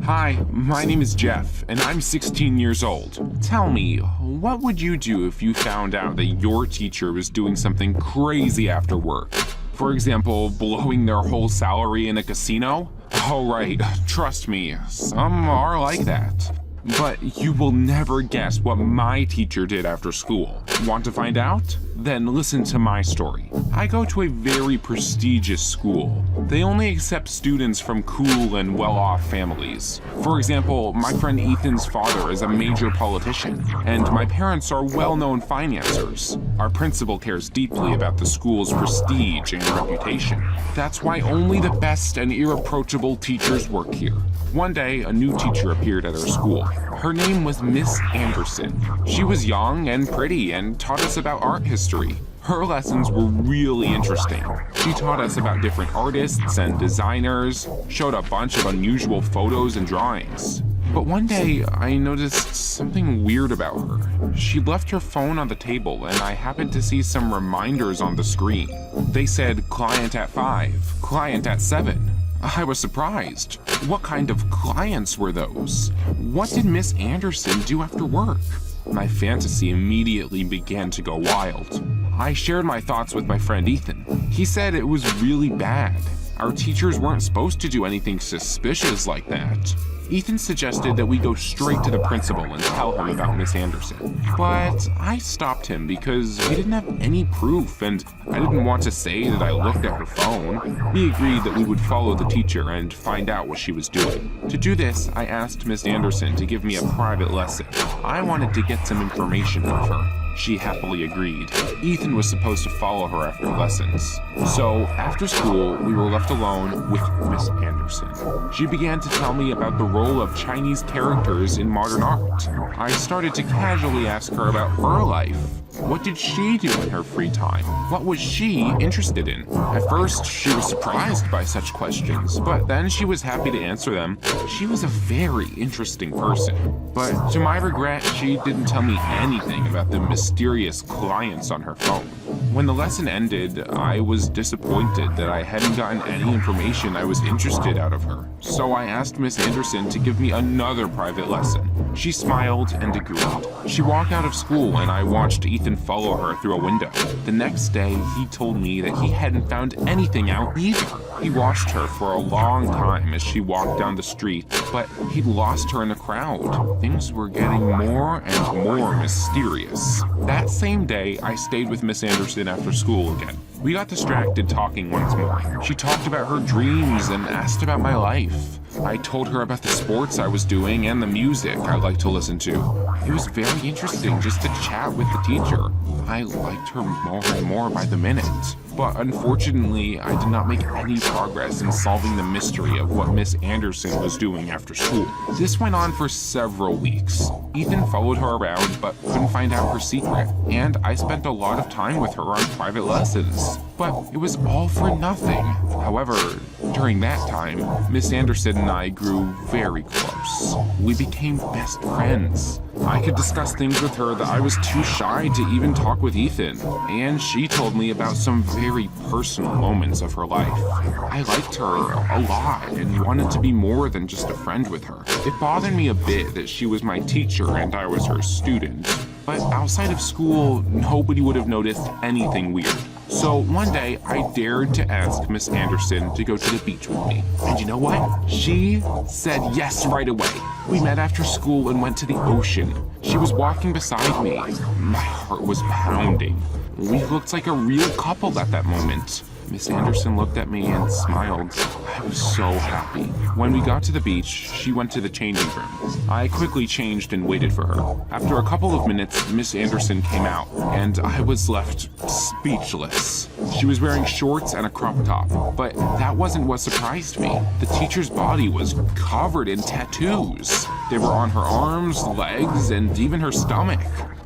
Hi, my name is Jeff, and I'm 16 years old. Tell me, what would you do if you found out that your teacher was doing something crazy after work? For example, blowing their whole salary in a casino? Oh right, trust me, some are like that. But you will never guess what my teacher did after school. Want to find out? Then listen to my story. I go to a very prestigious school. They only accept students from cool and well-off families. For example, my friend Ethan's father is a major politician, and my parents are well-known financiers. Our principal cares deeply about the school's prestige and reputation. That's why only the best and irreproachable teachers work here. One day, a new teacher appeared at our school. Her name was Miss Anderson. She was young and pretty and taught us about art history. Her lessons were really interesting. She taught us about different artists and designers, showed a bunch of unusual photos and drawings. But one day, I noticed something weird about her. She left her phone on the table and I happened to see some reminders on the screen. They said, "Client at 5, client at 7. I was surprised. What kind of clients were those? What did Miss Anderson do after work? My fantasy immediately began to go wild. I shared my thoughts with my friend Ethan. He said it was really bad. Our teachers weren't supposed to do anything suspicious like that. Ethan suggested that we go straight to the principal and tell him about Miss Anderson. But I stopped him because we didn't have any proof and I didn't want to say that I looked at her phone. He agreed that we would follow the teacher and find out what she was doing. To do this, I asked Miss Anderson to give me a private lesson. I wanted to get some information from her. She happily agreed. Ethan was supposed to follow her after lessons. So, after school, we were left alone with Miss Anderson. She began to tell me about the role of Chinese characters in modern art. I started to casually ask her about her life. What did she do in her free time? What was she interested in? At first, she was surprised by such questions, but then she was happy to answer them. She was a very interesting person. But to my regret, she didn't tell me anything about the mysterious clients on her phone. When the lesson ended, I was disappointed that I hadn't gotten any information I was interested out of her. So I asked Miss Anderson to give me another private lesson. She smiled and agreed. She walked out of school and I watched Ethan follow her through a window. The next day, he told me that he hadn't found anything out either. He watched her for a long time as she walked down the street, but he'd lost her in the crowd. Things were getting more and more mysterious. That same day, I stayed with Miss Anderson after school again. We got distracted talking once more. She talked about her dreams and asked about my life. I told her about the sports I was doing and the music I like to listen to. It was very interesting just to chat with the teacher. I liked her more and more by the minute. But unfortunately, I did not make any progress in solving the mystery of what Miss Anderson was doing after school. This went on for several weeks. Ethan followed her around but couldn't find out her secret, and I spent a lot of time with her on private lessons. But it was all for nothing. However, during that time, Miss Anderson and I grew very close. We became best friends. I could discuss things with her that I was too shy to even talk with Ethan, and she told me about some very personal moments of her life. I liked her a lot and wanted to be more than just a friend with her. It bothered me a bit that she was my teacher and I was her student, but outside of school, nobody would have noticed anything weird. So one day, I dared to ask Miss Anderson to go to the beach with me. And you know what? She said yes right away. We met after school and went to the ocean. She was walking beside me. My heart was pounding. We looked like a real couple at that moment. Miss Anderson looked at me and smiled. I was so happy. When we got to the beach, she went to the changing room. I quickly changed and waited for her. After a couple of minutes, Miss Anderson came out, and I was left speechless. She was wearing shorts and a crop top, but that wasn't what surprised me. The teacher's body was covered in tattoos. They were on her arms, legs, and even her stomach.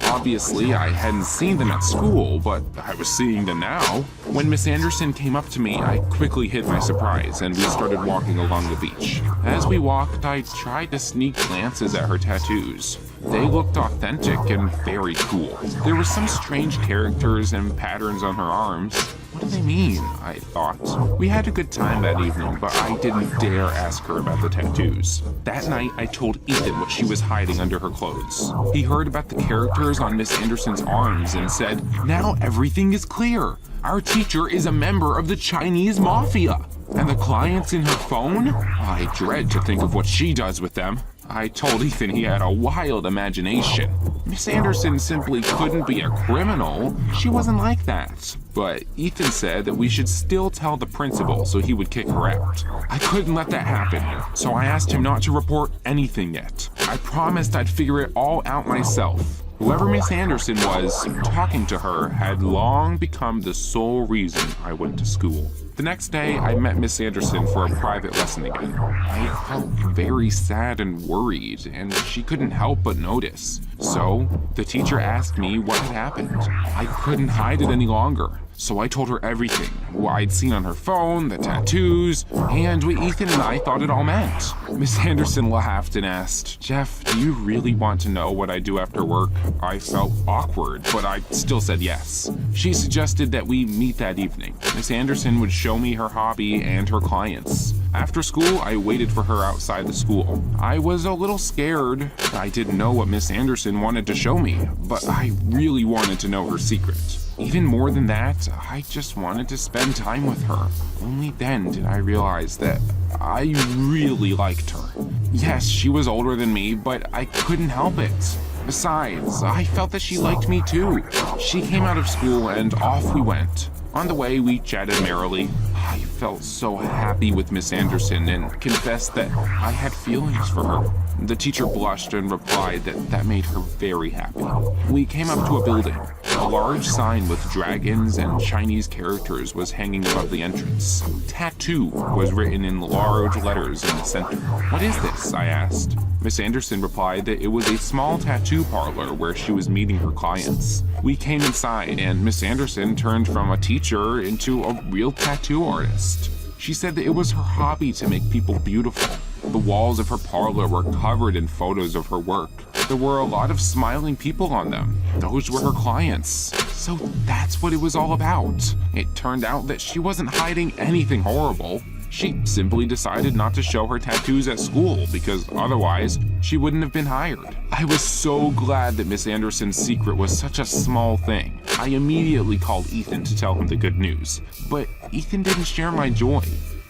Obviously, I hadn't seen them at school, but I was seeing them now. When Miss Anderson came up to me, I quickly hid my surprise and we started walking along the beach. As we walked, I tried to sneak glances at her tattoos. They looked authentic and very cool. There were some strange characters and patterns on her arms. What do they mean? I thought. We had a good time that evening, but I didn't dare ask her about the tattoos. That night, I told Ethan what she was hiding under her clothes. He heard about the characters on Miss Anderson's arms and said, "Now everything is clear. Our teacher is a member of the Chinese mafia. And the clients in her phone? I dread to think of what she does with them." I told Ethan he had a wild imagination. Miss Anderson simply couldn't be a criminal. She wasn't like that. But Ethan said that we should still tell the principal so he would kick her out. I couldn't let that happen, so I asked him not to report anything yet. I promised I'd figure it all out myself. Whoever Miss Anderson was, talking to her had long become the sole reason I went to school. The next day, I met Miss Anderson for a private lesson again. I felt very sad and worried, and she couldn't help but notice. So, the teacher asked me what had happened. I couldn't hide it any longer. So I told her everything, what I'd seen on her phone, the tattoos, and what Ethan and I thought it all meant. Miss Anderson laughed and asked, "Jeff, do you really want to know what I do after work?" I felt awkward, but I still said yes. She suggested that we meet that evening. Miss Anderson would show me her hobby and her clients. After school, I waited for her outside the school. I was a little scared. I didn't know what Miss Anderson wanted to show me, but I really wanted to know her secret. Even more than that, I just wanted to spend time with her. Only then did I realize that I really liked her. Yes, she was older than me, but I couldn't help it. Besides, I felt that she liked me too. She came out of school and off we went. On the way, we chatted merrily. I felt so happy with Miss Anderson and confessed that I had feelings for her. The teacher blushed and replied that that made her very happy. We came up to a building. A large sign with dragons and Chinese characters was hanging above the entrance. "Tattoo" was written in large letters in the center. "What is this?" I asked. Miss Anderson replied that it was a small tattoo parlor where she was meeting her clients. We came inside and Miss Anderson turned from a teacher into a real tattoo artist. She said that it was her hobby to make people beautiful. The walls of her parlor were covered in photos of her work. There were a lot of smiling people on them. Those were her clients. So that's what it was all about. It turned out that she wasn't hiding anything horrible. She simply decided not to show her tattoos at school because otherwise she wouldn't have been hired. I was so glad that Miss Anderson's secret was such a small thing. I immediately called Ethan to tell him the good news, but Ethan didn't share my joy.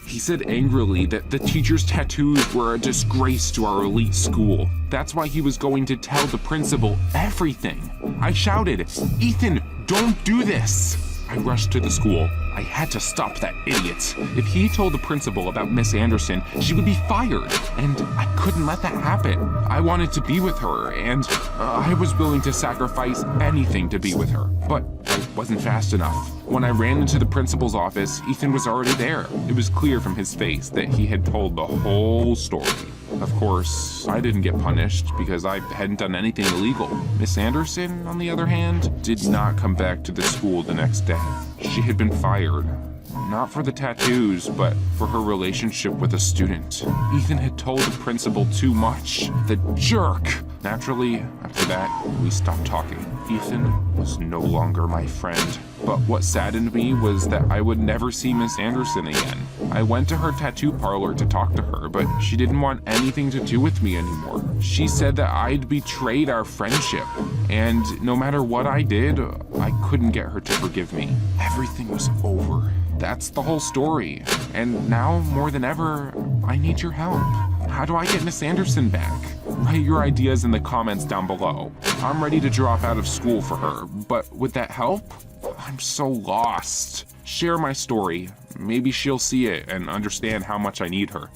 He said angrily that the teacher's tattoos were a disgrace to our elite school. That's why he was going to tell the principal everything. I shouted, "Ethan, don't do this!" I rushed to the school. I had to stop that idiot. If he told the principal about Miss Anderson, she would be fired, and I couldn't let that happen. I wanted to be with her, and I was willing to sacrifice anything to be with her, but I wasn't fast enough. When I ran into the principal's office, Ethan was already there. It was clear from his face that he had told the whole story. Of course, I didn't get punished because I hadn't done anything illegal. Miss Anderson, on the other hand, did not come back to the school the next day. She had been fired. Not for the tattoos, but for her relationship with a student. Ethan had told the principal too much. The jerk! Naturally, after that, we stopped talking. Ethan was no longer my friend. But what saddened me was that I would never see Miss Anderson again. I went to her tattoo parlor to talk to her, but she didn't want anything to do with me anymore. She said that I'd betrayed our friendship, and no matter what I did, I couldn't get her to forgive me. Everything was over. That's the whole story. And now, more than ever, I need your help. How do I get Miss Anderson back? Write your ideas in the comments down below. I'm ready to drop out of school for her, but would that help? I'm so lost. Share my story. Maybe she'll see it and understand how much I need her.